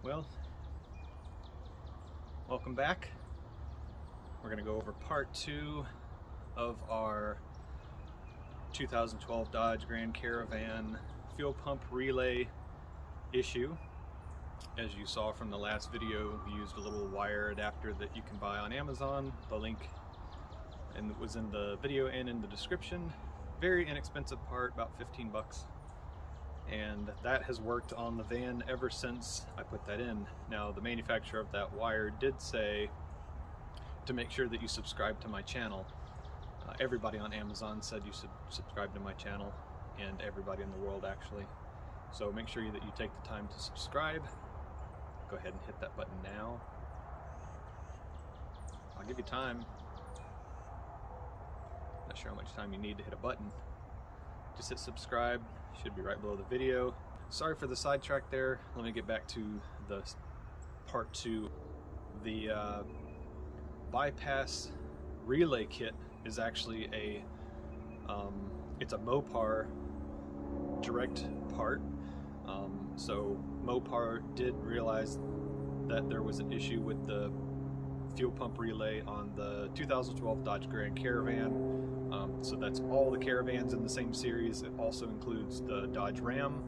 Well, welcome back. We're going to go over part 2 of our 2012 Dodge Grand Caravan fuel pump relay issue. As you saw from the last video, we used a little wire adapter that you can buy on Amazon. The link was in the video and in the description. Very inexpensive part, about 15 bucks. And that has worked on the van ever since I put that in. Now, the manufacturer of that wire did say to make sure that you subscribe to my channel. Everybody on Amazon said you should subscribe to my channel, and everybody in the world actually. So make sure that you take the time to subscribe. Go ahead and hit that button now. I'll give you time. Not sure how much time you need to hit a button. Just hit subscribe. Should be right below the video. Sorry for the sidetrack there. Let me get back to the part 2. The bypass relay kit is actually it's a Mopar direct part. So Mopar did realize that there was an issue with the fuel pump relay on the 2012 Dodge Grand Caravan. So that's all the Caravans in the same series. It also includes the Dodge Ram,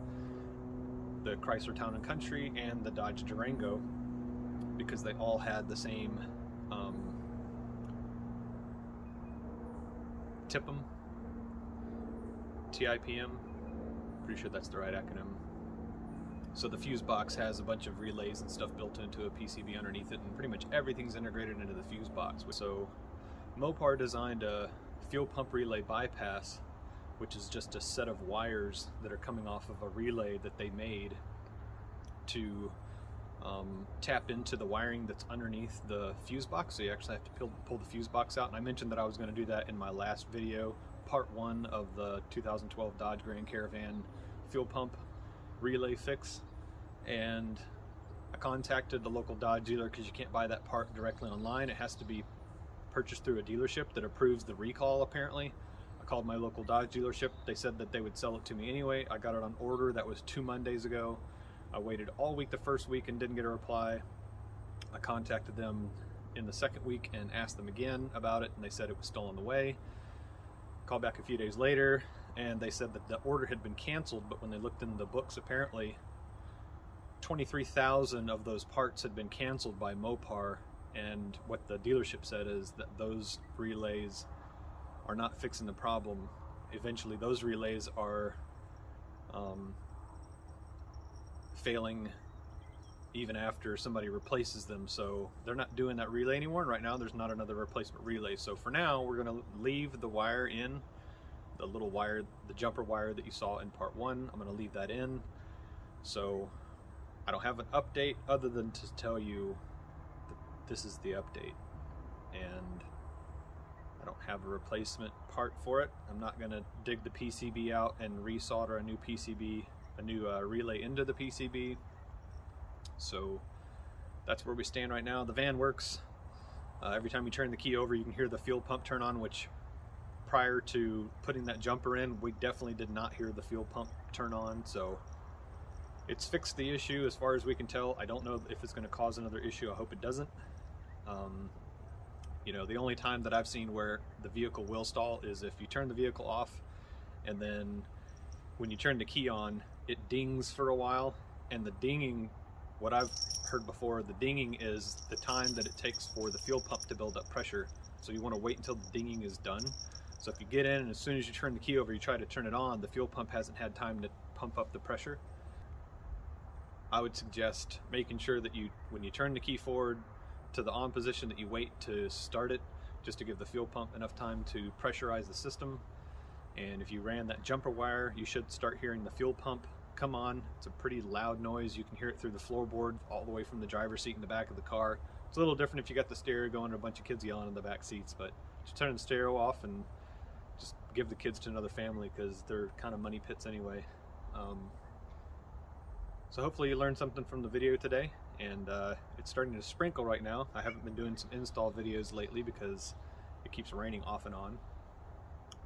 the Chrysler Town & Country, and the Dodge Durango, because they all had the same TIPM, TIPM, pretty sure that's the right acronym. So the fuse box has a bunch of relays and stuff built into a PCB underneath it, and pretty much everything's integrated into the fuse box. So Mopar designed a fuel pump relay bypass, which is just a set of wires that are coming off of a relay that they made to tap into the wiring that's underneath the fuse box. So you actually have to pull the fuse box out, and I mentioned that I was going to do that in my last video, part 1 of the 2012 Dodge Grand Caravan fuel pump relay fix. And I contacted the local Dodge dealer, because you can't buy that part directly online. It has to be purchased through a dealership that approves the recall, apparently. I called my local Dodge dealership. They said that they would sell it to me anyway. I got it on order. That was 2 Mondays ago. I waited all week the first week and didn't get a reply. I contacted them in the second week and asked them again about it, and they said it was still on the way. Called back a few days later, and they said that the order had been canceled, but when they looked in the books, apparently 23,000 of those parts had been canceled by Mopar. And what the dealership said is that those relays are not fixing the problem. Eventually those relays are failing even after somebody replaces them. So they're not doing that relay anymore, and right now there's not another replacement relay. So for now, we're going to leave the wire in, the little wire, the jumper wire that you saw in part 1. I'm going to leave that in. So I don't have an update other than to tell you this is the update, and I don't have a replacement part for it. I'm not going to dig the PCB out and resolder a new PCB, a new relay into the PCB. So that's where we stand right now. The van works. Every time you turn the key over, you can hear the fuel pump turn on, which prior to putting that jumper in, we definitely did not hear the fuel pump turn on. So it's fixed the issue as far as we can tell. I don't know if it's going to cause another issue. I hope it doesn't. You know, the only time that I've seen where the vehicle will stall is if you turn the vehicle off, and then when you turn the key on, it dings for a while. And the dinging, what I've heard before, the dinging is the time that it takes for the fuel pump to build up pressure. So you want to wait until the dinging is done. So if you get in and as soon as you turn the key over, you try to turn it on, the fuel pump hasn't had time to pump up the pressure. I would suggest making sure that when you turn the key forward to the on position, that you wait to start it, just to give the fuel pump enough time to pressurize the system. And if you ran that jumper wire, you should start hearing the fuel pump come on. It's a pretty loud noise. You can hear it through the floorboard all the way from the driver's seat in the back of the car. It's a little different if you got the stereo going and a bunch of kids yelling in the back seats, but just turn the stereo off and just give the kids to another family, because they're kind of money pits anyway. So hopefully you learned something from the video today, and it's starting to sprinkle right now. I haven't been doing some install videos lately because it keeps raining off and on,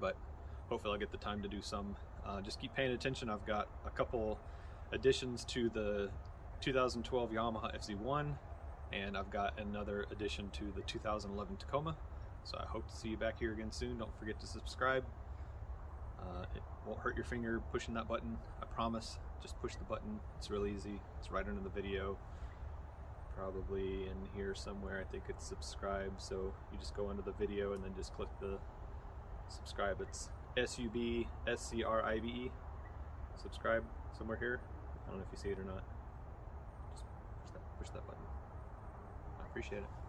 but hopefully I'll get the time to do some. Just keep paying attention. I've got a couple additions to the 2012 Yamaha FZ1, and I've got another addition to the 2011 Tacoma. So I hope to see you back here again soon. Don't forget to subscribe. It won't hurt your finger pushing that button, I promise. Just push the button. It's real easy. It's right under the video. Probably in here somewhere, I think it's subscribe. So you just go under the video and then just click the subscribe. It's SUBSCRIBE. Subscribe somewhere here. I don't know if you see it or not. Just push that button. I appreciate it.